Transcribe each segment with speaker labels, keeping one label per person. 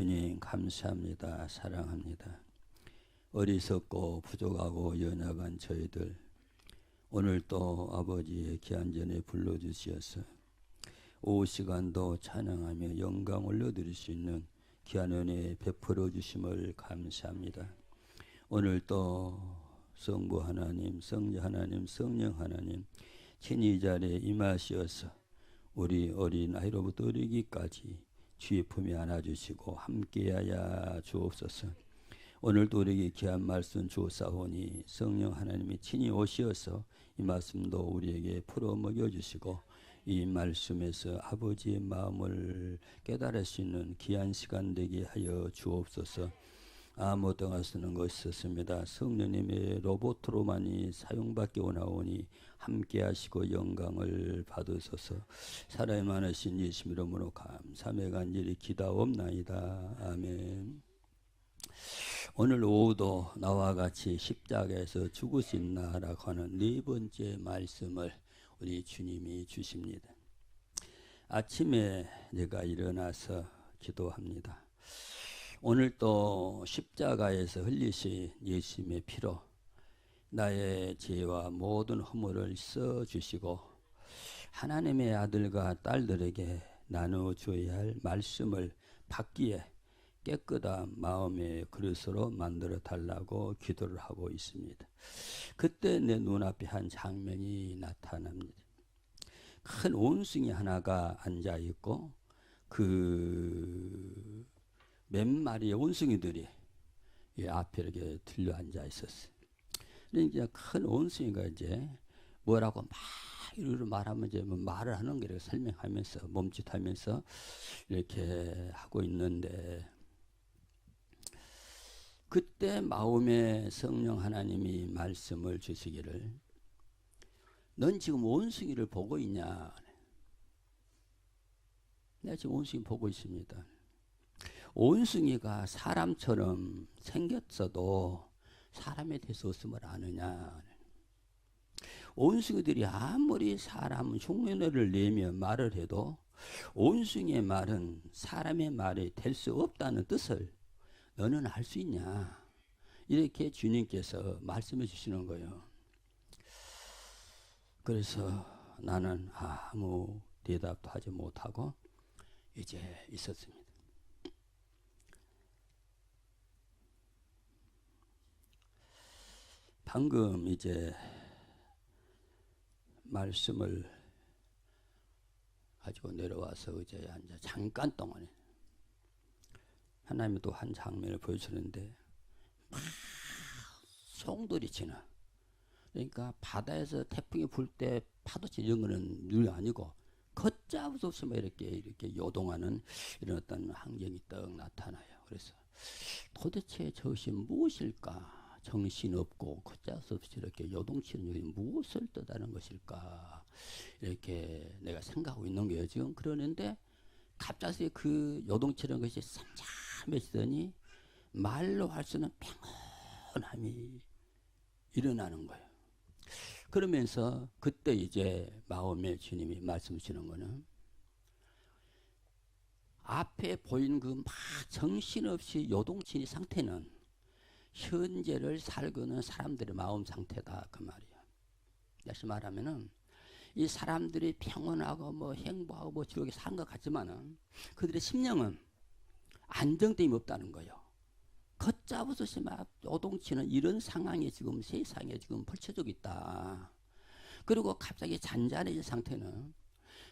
Speaker 1: 주님 감사합니다. 사랑합니다. 어리석고 부족하고 연약한 저희들 오늘 또 아버지의 귀한 전에 불러주시어서 오후 시간도 찬양하며 영광 올려드릴 수 있는 귀한 은혜 베풀어 주심을 감사합니다. 오늘 또 성부 하나님, 성자 하나님, 성령 하나님 친히 이 자리에 임하시어서 우리 어린 아이로부터 어리기까지 주의 품에 안아주시고 함께하여 주옵소서. 오늘도 우리에게 귀한 말씀 주사오니 성령 하나님이 친히 오시어서 이 말씀도 우리에게 풀어 먹여주시고 이 말씀에서 아버지의 마음을 깨달을 수 있는 귀한 시간 되게 하여 주옵소서. 아무것도 쓰는 것이 없습니다. 성령님의 로봇으로만이 사용받기 원하오니 함께 하시고 영광을 받으소서. 사랑이 많으신 예수님 이름으로 감사하며 간절히 기도옵나이다. 아멘. 오늘 오후도 나와 같이 십자가에서 죽으신 나라고 하는 네 번째 말씀을 우리 주님이 주십니다. 아침에 내가 일어나서 기도합니다. 오늘 또 십자가에서 흘리신 예수님의 피로 나의 죄와 모든 허물을 써주시고 하나님의 아들과 딸들에게 나눠줘야 할 말씀을 받기에 깨끗한 마음의 그릇으로 만들어 달라고 기도를 하고 있습니다. 그때 내 눈앞에 한 장면이 나타납니다. 큰 원숭이 하나가 앉아있고 그 몇 마리의 원숭이들이 앞에 이렇게 들려 앉아 있었어요. 그러니까 큰 원숭이가 이제 뭐라고 막 이렇게 말하면 이제 뭐 말을 하는 게 이렇게 설명하면서 몸짓하면서 이렇게 하고 있는데 그때 마음에 성령 하나님이 말씀을 주시기를 넌 지금 원숭이를 보고 있냐? 내가 지금 원숭이 보고 있습니다. 원숭이가 사람처럼 생겼어도 사람에 대해서 없음을 아느냐? 원숭이들이 아무리 사람 흉내를 내며 말을 해도 원숭이의 말은 사람의 말이 될 수 없다는 뜻을 너는 알 수 있냐? 이렇게 주님께서 말씀해 주시는 거예요. 그래서 나는 아무 대답도 하지 못하고 이제 있었습니다. 방금 이제 말씀을 가지고 내려와서 의자에 앉아 잠깐 동안에 하나님이 또 한 장면을 보여주는데 막 송돌이 치나 그러니까 바다에서 태풍이 불 때 파도치 이런 거는 늘 아니고 걷잡을 수 없으면 이렇게 요동하는 이런 어떤 환경이 떡 나타나요. 그래서 도대체 저것이 무엇일까? 정신없고 걷잡을 수 없이 이렇게 요동치는 일이 무엇을 뜻하는 것일까? 이렇게 내가 생각하고 있는 거예요. 지금 그러는데 갑자기 그 요동치는 것이 삼잠해지더니 말로 할 수는 평온함이 일어나는 거예요. 그러면서 그때 이제 마음에 주님이 말씀 주시는 거는 앞에 보인 그 막 정신없이 요동치는 상태는 현재를 살고는 사람들의 마음 상태다 그 말이야. 다시 말하면은 이 사람들이 평온하고 뭐 행복하고 뭐 지옥에 산 것 같지만은 그들의 심령은 안정됨이 없다는 거예요. 걷잡으듯이 막 요동치는 이런 상황이 지금 세상에 지금 펼쳐지고 있다. 그리고 갑자기 잔잔해진 상태는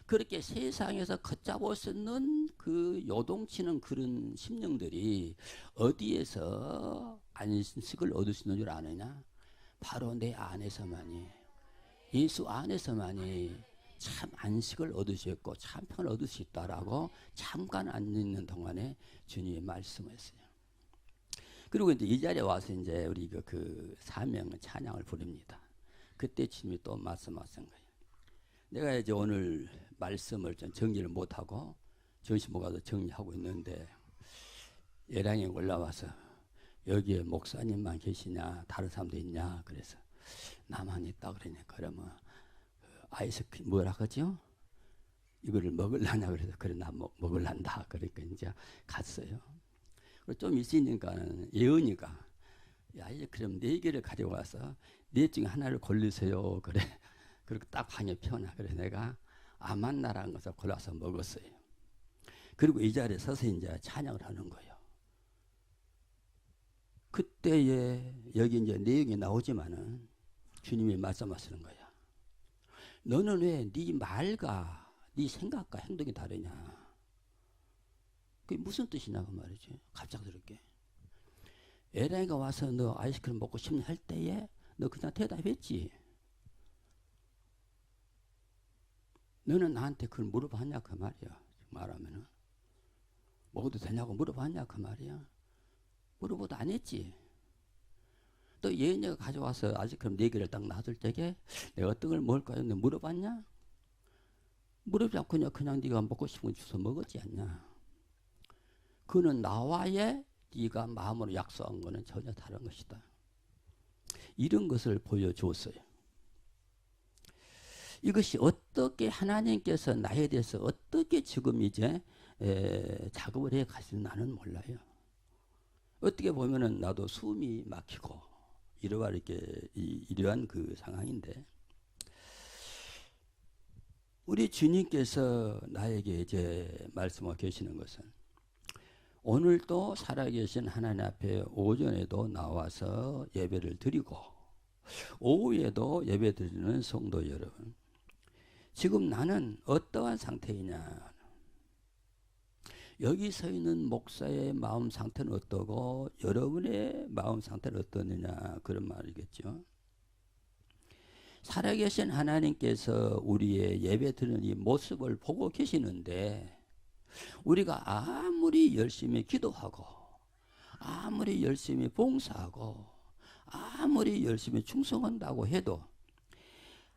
Speaker 1: 그렇게 세상에서 걷잡을 수 있는 그 요동치는 그런 심령들이 어디에서 안식을 얻을 수 있는 줄 아느냐? 바로 내 안에서만이, 예수 안에서만이 참 안식을 얻을 수 있고 참 편을 얻을 수 있다라고 잠깐 앉아있는 동안에 주님이 말씀했어요. 그리고 이제 이 자리에 와서 이제 우리 그 사명 찬양을 부릅니다. 그때 주님이 또 말씀하신 거예요. 내가 이제 오늘 말씀을 좀 정리를 못하고 정신 못 가서 정리하고 있는데 예랑에 올라와서 여기에 목사님만 계시냐 다른 사람도 있냐 그래서 나만 있다 그러니까 그러면 아이스크림 뭐라 그러죠? 이거를 먹을라냐 그래서 그래 나 먹을란다 그러니까 이제 갔어요. 좀 있으니까는 예언이가 야 이제 그럼 4개를 가져와서 4 중에 하나를 고르세요. 그래. 그리고 딱 방에 펴놔. 그래 내가 아만나라는 것을 골라서 먹었어요. 그리고 이 자리에 서서 이제 찬양을 하는 거예요. 그때에 여기 이제 내용이 나오지만은 주님이 말씀하시는 거야. 너는 왜 네 말과 네 생각과 행동이 다르냐? 그게 무슨 뜻이냐고 말이지. 갑작스럽게. 에라이가 와서 너 아이스크림 먹고 싶냐 할 때에 너 그냥 대답했지. 너는 나한테 그걸 물어봤냐 그 말이야. 말하면은 먹어도 되냐고 물어봤냐 그 말이야. 물어보도 안 했지. 또 예은이가 가져와서 아이스크림 4개를 딱 놔둘 때에 내가 어떤 걸 먹을까요? 너 물어봤냐? 물어보지 않고 그냥 네가 먹고 싶은 거 주워 먹었지 않냐. 그는 나와의 네가 마음으로 약속한 거는 전혀 다른 것이다. 이런 것을 보여주었어요. 이것이 어떻게 하나님께서 나에 대해서 어떻게 지금 이제 작업을 해 가시는 나는 몰라요. 어떻게 보면은 나도 숨이 막히고 이러한 그 상황인데 우리 주님께서 나에게 이제 말씀하고 계시는 것은 오늘도 살아계신 하나님 앞에 오전에도 나와서 예배를 드리고 오후에도 예배 드리는 성도 여러분, 지금 나는 어떠한 상태이냐? 여기 서 있는 목사의 마음 상태는 어떠고 여러분의 마음 상태는 어떠느냐 그런 말이겠죠. 살아계신 하나님께서 우리의 예배 드리는 이 모습을 보고 계시는데 우리가 아무리 열심히 기도하고 아무리 열심히 봉사하고 아무리 열심히 충성한다고 해도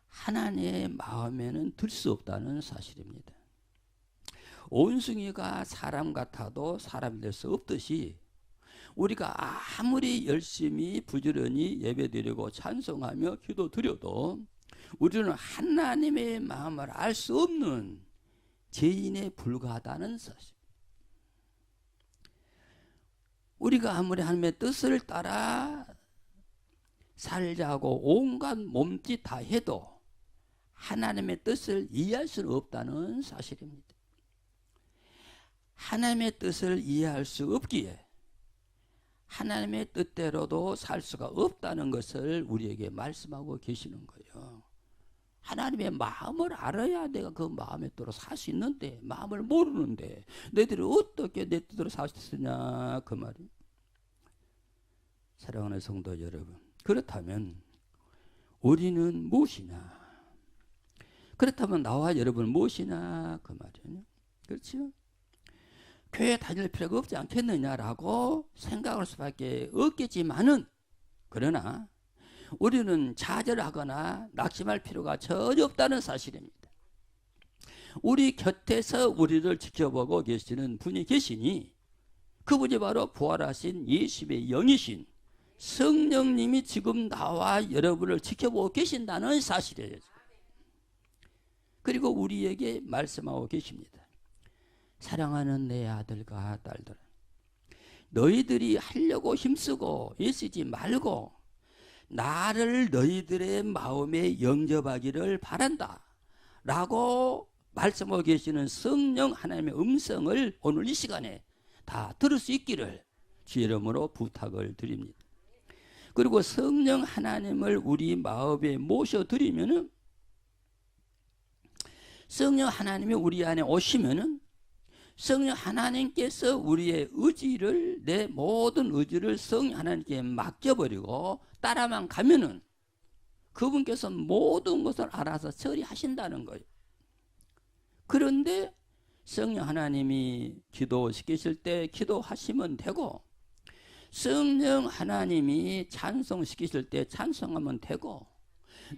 Speaker 1: 하나님의 마음에는 들 수 없다는 사실입니다. 온숭이가 사람 같아도 사람이 될 수 없듯이 우리가 아무리 열심히 부지런히 예배드리고 찬송하며 기도드려도 우리는 하나님의 마음을 알 수 없는 죄인에 불과하다는 사실. 우리가 아무리 하나님의 뜻을 따라 살자고 온갖 몸짓 다 해도 하나님의 뜻을 이해할 수는 없다는 사실입니다. 하나님의 뜻을 이해할 수 없기에 하나님의 뜻대로도 살 수가 없다는 것을 우리에게 말씀하고 계시는 거예요. 하나님의 마음을 알아야 내가 그 마음에 따라 살 수 있는데 마음을 모르는데 너희들이 어떻게 내 뜻대로 살 수 있느냐 그 말이. 사랑하는 성도 여러분, 그렇다면 우리는 무엇이냐? 그렇다면 나와 여러분 무엇이냐 그 말이에요. 그렇죠? 교회 다닐 필요가 없지 않겠느냐라고 생각할 수밖에 없겠지만은 그러나 우리는 좌절하거나 낙심할 필요가 전혀 없다는 사실입니다. 우리 곁에서 우리를 지켜보고 계시는 분이 계시니 그분이 바로 부활하신 예수의 영이신 성령님이 지금 나와 여러분을 지켜보고 계신다는 사실이에요. 그리고 우리에게 말씀하고 계십니다. 사랑하는 내 아들과 딸들, 너희들이 하려고 힘쓰고 애쓰지 말고 나를 너희들의 마음에 영접하기를 바란다 라고 말씀하고 계시는 성령 하나님의 음성을 오늘 이 시간에 다 들을 수 있기를 주의 이름으로 부탁을 드립니다. 그리고 성령 하나님을 우리 마음에 모셔드리면은 성령 하나님이 우리 안에 오시면은 성령 하나님께서 우리의 의지를 내 모든 의지를 성령 하나님께 맡겨버리고 따라만 가면은 그분께서 모든 것을 알아서 처리하신다는 거예요. 그런데 성령 하나님이 기도시키실 때 기도하시면 되고 성령 하나님이 찬송시키실 때 찬송하면 되고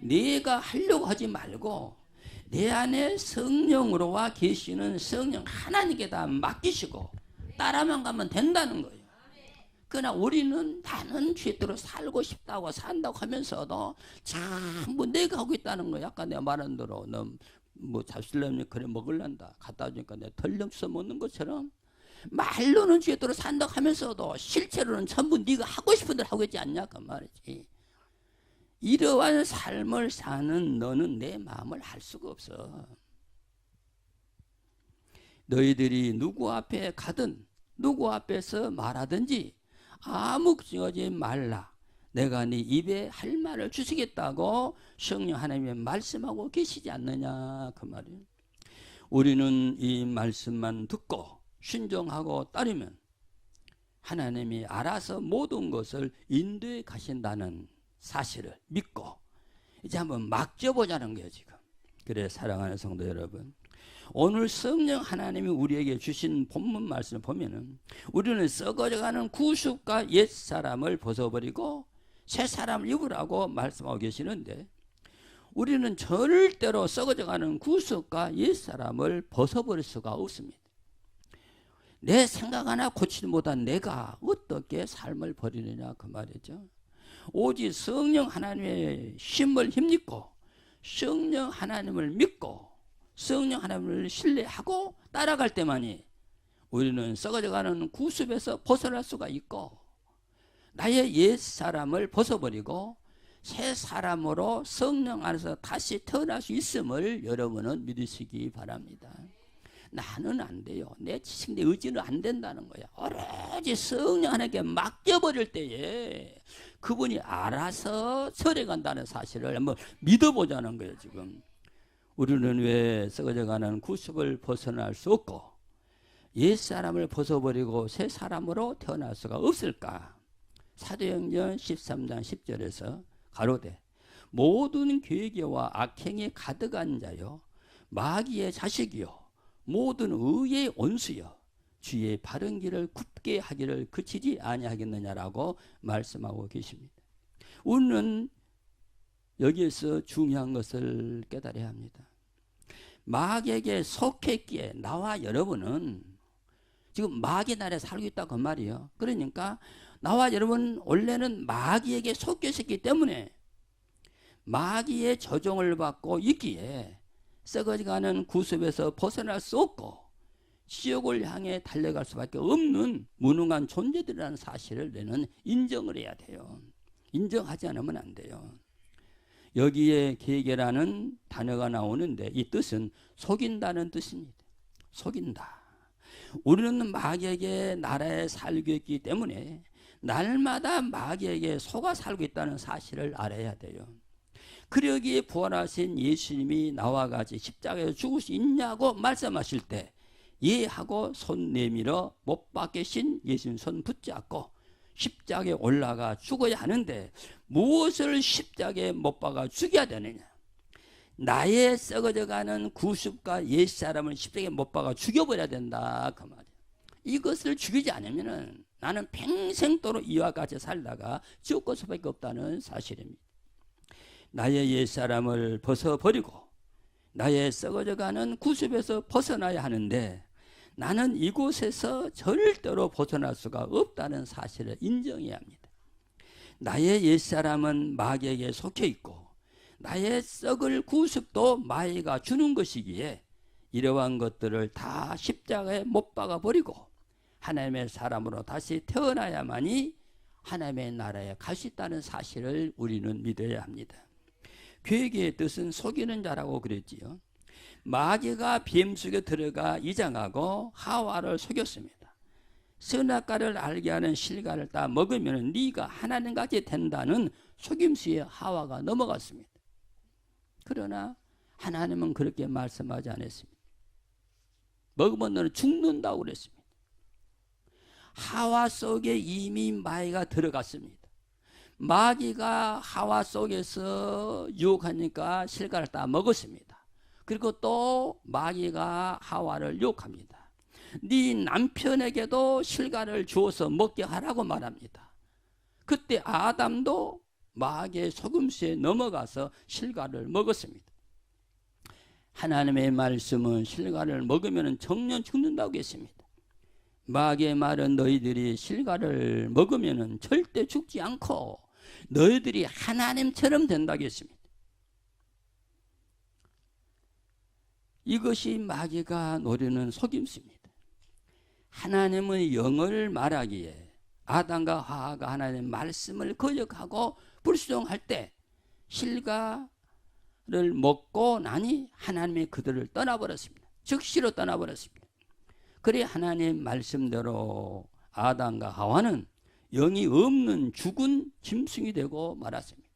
Speaker 1: 내가 하려고 하지 말고 내 안에 성령으로 와 계시는 성령 하나님께 다 맡기시고 따라만 가면 된다는 거예요. 그러나 우리는 나는 죄대로 살고 싶다고 산다고 하면서도 전부 내가 하고 있다는 거예요. 아까 내가 말한 대로 너 뭐 잡수려면 그래 먹을란다 갖다 주니까 내가 털 넘쳐 먹는 것처럼 말로는 주의대로 산다고 하면서도 실제로는 전부 네가 하고 싶은 대로 하고 있지 않냐 그 말이지. 이러한 삶을 사는 너는 내 마음을 알 수가 없어. 너희들이 누구 앞에 가든 누구 앞에서 말하든지 아무 걱정하지 말라. 내가 네 입에 할 말을 주시겠다고 성령 하나님의 말씀하고 계시지 않느냐 그 말이에요. 우리는 이 말씀만 듣고 순종하고 따르면 하나님이 알아서 모든 것을 인도해 가신다는 사실을 믿고 이제 한번 맡겨보자는 거예요 지금. 그래 사랑하는 성도 여러분, 오늘 성령 하나님이 우리에게 주신 본문 말씀을 보면은 우리는 썩어져가는 구습과 옛사람을 벗어버리고 새 사람을 입으라고 말씀하고 계시는데, 우리는 절대로 썩어져가는 구습과 옛사람을 벗어버릴 수가 없습니다. 내 생각 하나 고치지 못한 내가 어떻게 삶을 버리느냐 그 말이죠. 오직 성령 하나님의 힘을 힘입고 성령 하나님을 믿고 성령 하나님을 신뢰하고 따라갈 때만이 우리는 썩어져가는 구습에서 벗어날 수가 있고 나의 옛사람을 벗어버리고 새 사람으로 성령 안에서 다시 태어날 수 있음을 여러분은 믿으시기 바랍니다. 나는 안 돼요. 내 지식, 내 의지는 안 된다는 거야. 오로지 성령 하나님께 맡겨버릴 때에 그분이 알아서 처리간다는 사실을 한번 믿어보자는 거예요 지금. 우리는 왜 썩어져가는 구습을 벗어날 수 없고 옛사람을 벗어버리고 새 사람으로 태어날 수가 없을까? 사도행전 13장 10절에서 가로되 모든 괴계와 악행이 가득한 자요 마귀의 자식이요 모든 의의 원수여 주의 바른 길을 굽게 하기를 그치지 아니하겠느냐라고 말씀하고 계십니다. 우리는 여기에서 중요한 것을 깨달아야 합니다. 마귀에게 속했기에 나와 여러분은 지금 마귀 나라에 살고 있다 그 말이에요. 그러니까 나와 여러분 원래는 마귀에게 속여 있기 때문에 마귀의 조종을 받고 있기에 썩어가는 구습에서 벗어날 수 없고 지옥을 향해 달려갈 수밖에 없는 무능한 존재들이라는 사실을 너는 인정을 해야 돼요. 인정하지 않으면 안 돼요. 여기에 계계라는 단어가 나오는데 이 뜻은 속인다는 뜻입니다. 속인다. 우리는 마귀에게 나라에 살고 있기 때문에 날마다 마귀에게 속아 살고 있다는 사실을 알아야 돼요. 그러기에 부활하신 예수님이 나와 같이 십자가에 죽을 수 있냐고 말씀하실 때 예 하고 손 내밀어 못 박히신 예수님 손 붙잡고 십자가에 올라가 죽어야 하는데 무엇을 십자가에 못 박아 죽여야 되느냐? 나의 썩어져가는 구습과 옛사람을 십자가에 못 박아 죽여버려야 된다 그 말이에요. 이것을 죽이지 않으면 나는 평생도록 이와 같이 살다가 죽을 수밖에 없다는 사실입니다. 나의 옛사람을 벗어버리고 나의 썩어져가는 구습에서 벗어나야 하는데 나는 이곳에서 절대로 벗어날 수가 없다는 사실을 인정해야 합니다. 나의 옛사람은 마귀에게 속해 있고 나의 썩을 구습도 마귀가 주는 것이기에 이러한 것들을 다 십자가에 못 박아버리고 하나님의 사람으로 다시 태어나야만이 하나님의 나라에 갈 수 있다는 사실을 우리는 믿어야 합니다. 괴계의 뜻은 속이는 자라고 그랬지요. 마귀가 뱀 속에 들어가 이장하고 하와를 속였습니다. 선악과를 알게 하는 실과를 다 먹으면 네가 하나님같이 된다는 속임수에 하와가 넘어갔습니다. 그러나 하나님은 그렇게 말씀하지 않았습니다. 먹으면 너는 죽는다고 그랬습니다. 하와 속에 이미 마귀가 들어갔습니다. 마귀가 하와 속에서 유혹하니까 실과를 다 먹었습니다. 그리고 또 마귀가 하와를 유혹합니다. 네 남편에게도 실과를 주어서 먹게 하라고 말합니다. 그때 아담도 마귀의 속임수에 넘어가서 실과를 먹었습니다. 하나님의 말씀은 실과를 먹으면 정녕 죽는다고 했습니다. 마귀의 말은 너희들이 실과를 먹으면 절대 죽지 않고 너희들이 하나님처럼 된다고 했습니다. 이것이 마귀가 노리는 속임수입니다. 하나님의 영을 말하기에 아담과 하와가 하나님의 말씀을 거역하고 불순종할 때 실과를 먹고 나니 하나님이 그들을 떠나버렸습니다. 즉시로 떠나버렸습니다. 그래 하나님의 말씀대로 아담과 하와는 영이 없는 죽은 짐승이 되고 말았습니다.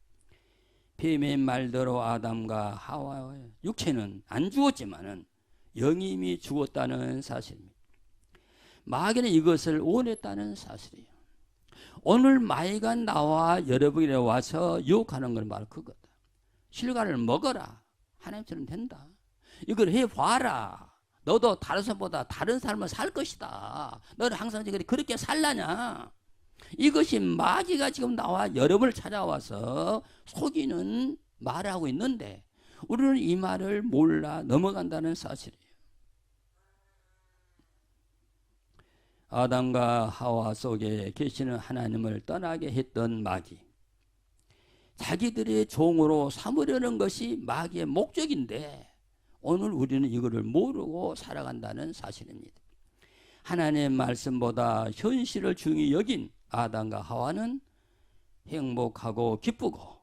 Speaker 1: 뱀의 말대로 아담과 하와의 육체는 안 죽었지만은 영이 이미 죽었다는 사실입니다. 마귀는 이것을 원했다는 사실이에요. 오늘 마귀가 나와 여러분에게 와서 유혹하는 건 바로 그거다. 실과를 먹어라. 하나님처럼 된다. 이걸 해봐라. 너도 다른 사람보다 다른 삶을 살 것이다. 너는 항상 그렇게 살라냐. 이것이 마귀가 지금 나와 여러분을 찾아와서 속이는 말을 하고 있는데 우리는 이 말을 몰라 넘어간다는 사실이에요. 아담과 하와 속에 계시는 하나님을 떠나게 했던 마귀, 자기들의 종으로 삼으려는 것이 마귀의 목적인데 오늘 우리는 이거를 모르고 살아간다는 사실입니다. 하나님의 말씀보다 현실을 중히 여긴 아담과 하와는 행복하고 기쁘고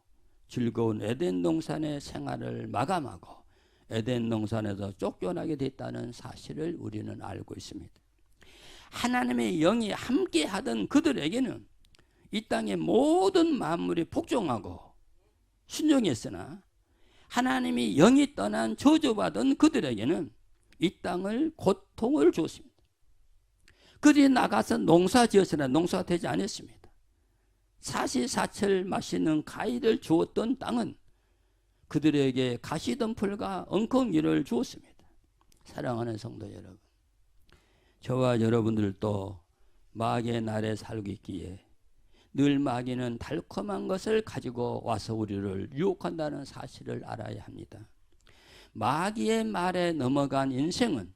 Speaker 1: 즐거운 에덴 동산의 생활을 마감하고 에덴 동산에서 쫓겨나게 됐다는 사실을 우리는 알고 있습니다. 하나님의 영이 함께 하던 그들에게는 이 땅의 모든 만물이 복종하고 순종했으나 하나님이 영이 떠난 저주받은 그들에게는 이 땅을 고통을 주었습니다. 그들이 나가서 농사 지었으나 농사가 되지 않았습니다. 사시사철 맛있는 가위를 주었던 땅은 그들에게 가시덤불과 엉겅이를 주었습니다. 사랑하는 성도 여러분, 저와 여러분들도 마귀의 날에 살고 있기에 늘 마귀는 달콤한 것을 가지고 와서 우리를 유혹한다는 사실을 알아야 합니다. 마귀의 말에 넘어간 인생은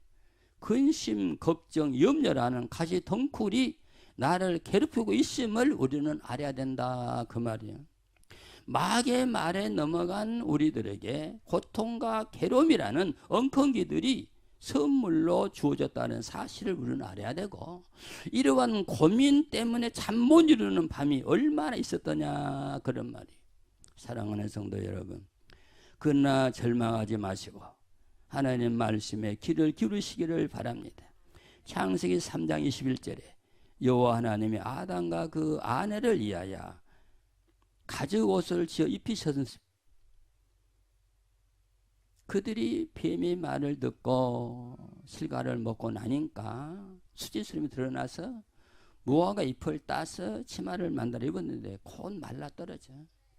Speaker 1: 근심, 걱정, 염려라는 가시 덩쿨이 나를 괴롭히고 있음을 우리는 알아야 된다 그 말이에요. 마귀의 말에 넘어간 우리들에게 고통과 괴로움이라는 엉겅기들이 선물로 주어졌다는 사실을 우리는 알아야 되고 이러한 고민 때문에 잠 못 이루는 밤이 얼마나 있었더냐 그런 말이에요. 사랑하는 성도 여러분, 그러나 절망하지 마시고 하나님 말씀에 귀를 기울이시기를 바랍니다. 창세기 3장 21절에 여호와 하나님이 아담과 그 아내를 위하여 가죽 옷을 지어 입히셨습니다. 그들이 뱀의 말을 듣고 실과를 먹고 나니까 수치스러움이 드러나서 무화과 잎을 따서 치마를 만들어 입었는데 곧 말라 떨어져.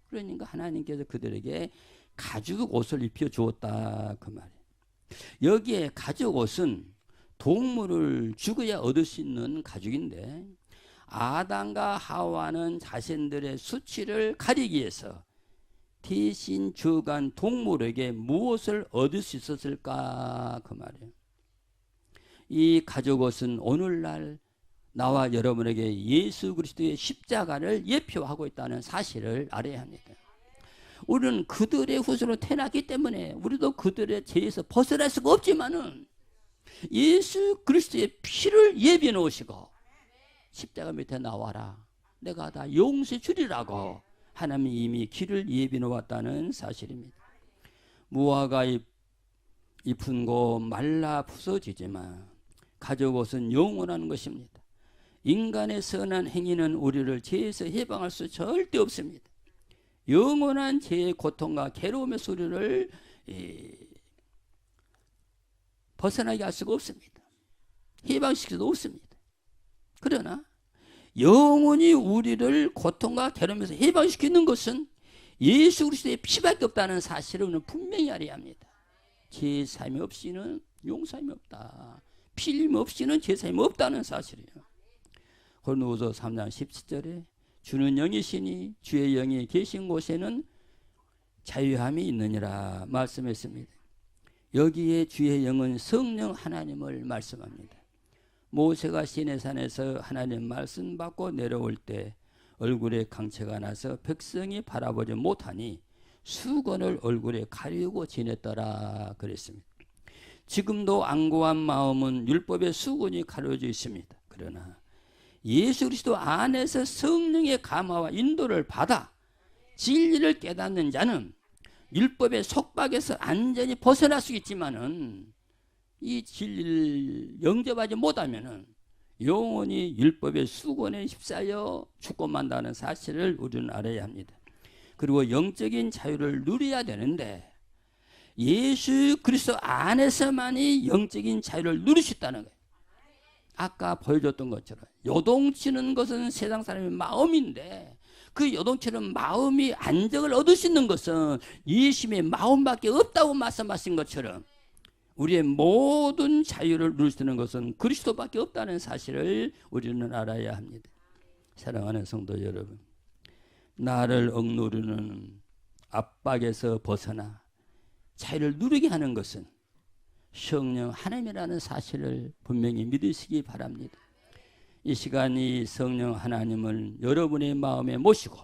Speaker 1: 그러니까 하나님께서 그들에게 가죽 옷을 입혀 주었다 그 말이에요. 여기에 가죽 옷은 동물을 죽어야 얻을 수 있는 가죽인데 아담과 하와는 자신들의 수치를 가리기 위해서 대신 죽어간 동물에게 무엇을 얻을 수 있었을까 그 말이에요. 이 가죽 옷은 오늘날 나와 여러분에게 예수 그리스도의 십자가를 예표하고 있다는 사실을 알아야 합니다. 우리는 그들의 후손으로 태어났기 때문에 우리도 그들의 죄에서 벗어날 수가 없지만은 예수 그리스도의 피를 예비해 놓으시고 십자가 밑에 나와라 내가 다 용서해 주리라고 하나님이 이미 길을 예비해 놓았다는 사실입니다. 무화과 잎은 곧 말라 부서지지만 가죽 옷은 영원한 것입니다. 인간의 선한 행위는 우리를 죄에서 해방할 수 절대 없습니다. 영원한 죄의 고통과 괴로움의 소리를 벗어나게 할 수가 없습니다. 해방시킬 수 없습니다. 그러나 영원히 우리를 고통과 괴로움에서 해방시키는 것은 예수 그리스도의 피밖에 없다는 사실을 우리는 분명히 알아야 합니다. 제사함이 없이는 용서함이 없다. 필림 없이는 제사함이 없다는 사실이에요. 고린도후서 3장 17절에 주는 영이시니 주의 영이 계신 곳에는 자유함이 있느니라 말씀했습니다. 여기에 주의 영은 성령 하나님을 말씀합니다. 모세가 시내산에서 하나님 말씀 받고 내려올 때 얼굴에 강체가 나서 백성이 바라보지 못하니 수건을 얼굴에 가리고 지냈더라 그랬습니다. 지금도 완고한 마음은 율법의 수건이 가려져 있습니다. 그러나 예수 그리스도 안에서 성령의 감화와 인도를 받아 진리를 깨닫는 자는 율법의 속박에서 완전히 벗어날 수 있지만은 이 진리를 영접하지 못하면은 영원히 율법의 수건에 휩싸여 죽고 만다는 사실을 우리는 알아야 합니다. 그리고 영적인 자유를 누려야 되는데 예수 그리스도 안에서만이 영적인 자유를 누릴 수 있다는 거예요. 아까 보여줬던 것처럼 요동치는 것은 세상 사람의 마음인데 그 요동치는 마음이 안정을 얻을 수 있는 것은 예수님의 마음밖에 없다고 말씀하신 것처럼 우리의 모든 자유를 누릴 수 있는 것은 그리스도밖에 없다는 사실을 우리는 알아야 합니다. 사랑하는 성도 여러분, 나를 억누르는 압박에서 벗어나 자유를 누리게 하는 것은 성령 하나님이라는 사실을 분명히 믿으시기 바랍니다. 이 시간이 성령 하나님을 여러분의 마음에 모시고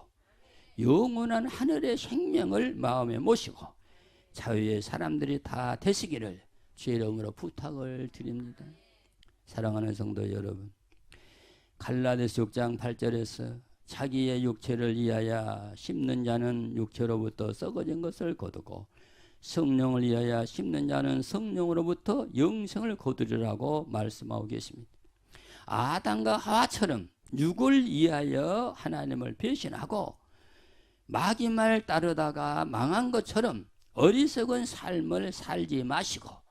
Speaker 1: 영원한 하늘의 생명을 마음에 모시고 자유의 사람들이 다 되시기를 주의 이름으로 부탁을 드립니다. 사랑하는 성도 여러분, 갈라디아서 6장 8절에서 자기의 육체를 위하여 심는 자는 육체로부터 썩어진 것을 거두고 성령을 위하여 심는 자는 성령으로부터 영생을 거두리라고 말씀하고 계십니다. 아담과 하와처럼 육을 위하여 하나님을 배신하고 마귀 말 따르다가 망한 것처럼 어리석은 삶을 살지 마시고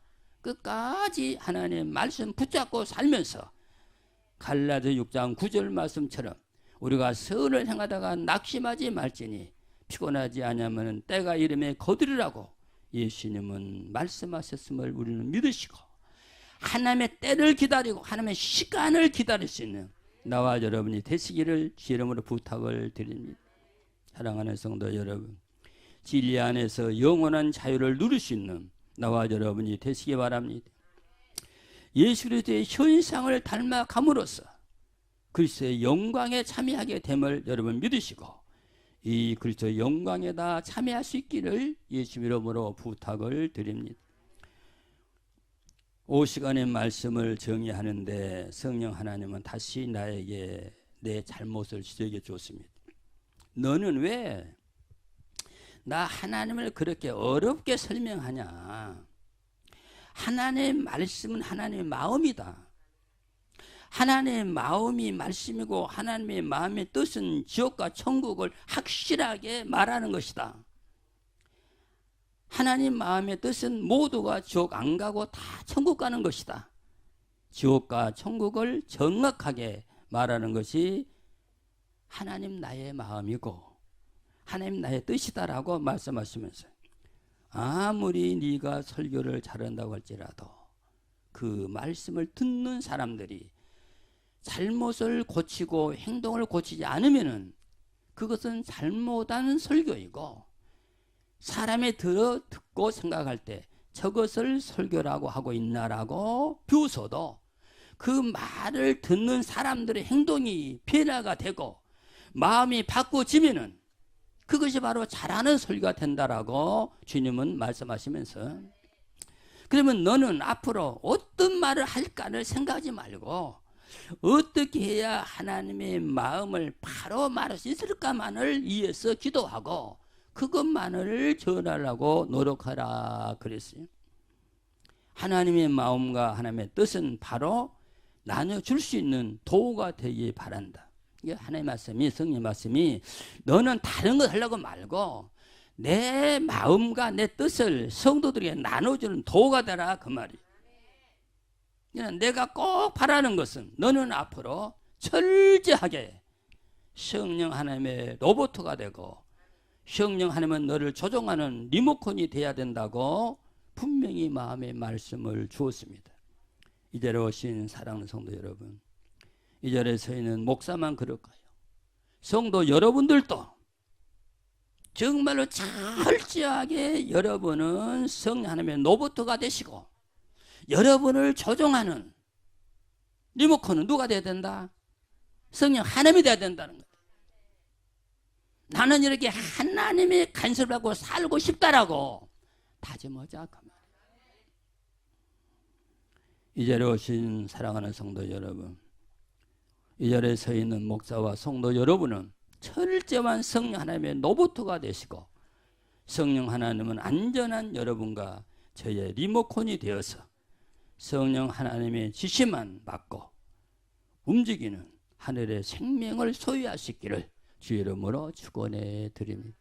Speaker 1: 끝까지 하나님의 말씀 붙잡고 살면서 갈라디아 6장 9절 말씀처럼 우리가 선을 행하다가 낙심하지 말지니 피곤하지 않으면 때가 이름에 거두리라고 예수님은 말씀하셨음을 우리는 믿으시고 하나님의 때를 기다리고 하나님의 시간을 기다릴 수 있는 나와 여러분이 되시기를 주의 이름으로 부탁을 드립니다. 사랑하는 성도 여러분, 진리 안에서 영원한 자유를 누릴 수 있는 나와 여러분이 되시기 바랍니다. 예수 그리스도의 현상을 닮아감으로써 그리스도의 영광에 참여하게 됨을 여러분 믿으시고 이 그리스도의 영광에다 참여할 수 있기를 예수 이름으로 부탁을 드립니다. 5시간의 말씀을 정의하는데 성령 하나님은 다시 나에게 내 잘못을 지적해 주었습니다. 너는 왜 나 하나님을 그렇게 어렵게 설명하냐? 하나님의 말씀은 하나님의 마음이다. 하나님의 마음이 말씀이고 하나님의 마음의 뜻은 지옥과 천국을 확실하게 말하는 것이다. 하나님 마음의 뜻은 모두가 지옥 안 가고 다 천국 가는 것이다. 지옥과 천국을 정확하게 말하는 것이 하나님 나의 마음이고 하나님 나의 뜻이다라고 말씀하시면서 아무리 네가 설교를 잘한다고 할지라도 그 말씀을 듣는 사람들이 잘못을 고치고 행동을 고치지 않으면은 그것은 잘못한 설교이고 사람이 듣고 생각할 때 저것을 설교라고 하고 있나라고 비웃어도 그 말을 듣는 사람들의 행동이 변화가 되고 마음이 바꿔지면은 그것이 바로 잘하는 설교가 된다라고 주님은 말씀하시면서 그러면 너는 앞으로 어떤 말을 할까를 생각하지 말고 어떻게 해야 하나님의 마음을 바로 말할 수 있을까만을 위해서 기도하고 그것만을 전하려고 노력하라 그랬어요. 하나님의 마음과 하나님의 뜻은 바로 나눠줄 수 있는 도구가 되기 바란다. 이게 하나님의 말씀이 성령 말씀이 너는 다른 거 하려고 말고 내 마음과 내 뜻을 성도들에게 나눠주는 도구가 되라 그 말이에요. 내가 꼭 바라는 것은 너는 앞으로 철저하게 성령 하나님의 로봇가 되고 성령 하나님은 너를 조종하는 리모컨이 돼야 된다고 분명히 마음의 말씀을 주었습니다. 이 자리에 오신 사랑하는 성도 여러분, 이 자리에 서 있는 목사만 그럴까요? 성도 여러분들도 정말로 철저하게 여러분은 성령 하나님의 로봇가 되시고 여러분을 조종하는 리모컨은 누가 돼야 된다? 성령 하나님이 돼야 된다는 거다. 나는 이렇게 하나님의 간섭을 받고 살고 싶다라고 다짐하자 그 말. 이 자리에 오신 사랑하는 성도 여러분, 이 자리에 서 있는 목사와 성도 여러분은 철저한 성령 하나님의 노부터가 되시고, 성령 하나님은 안전한 여러분과 저의 리모컨이 되어서 성령 하나님의 지시만 받고 움직이는 하늘의 생명을 소유하시기를 주의 이름으로 축원해 드립니다.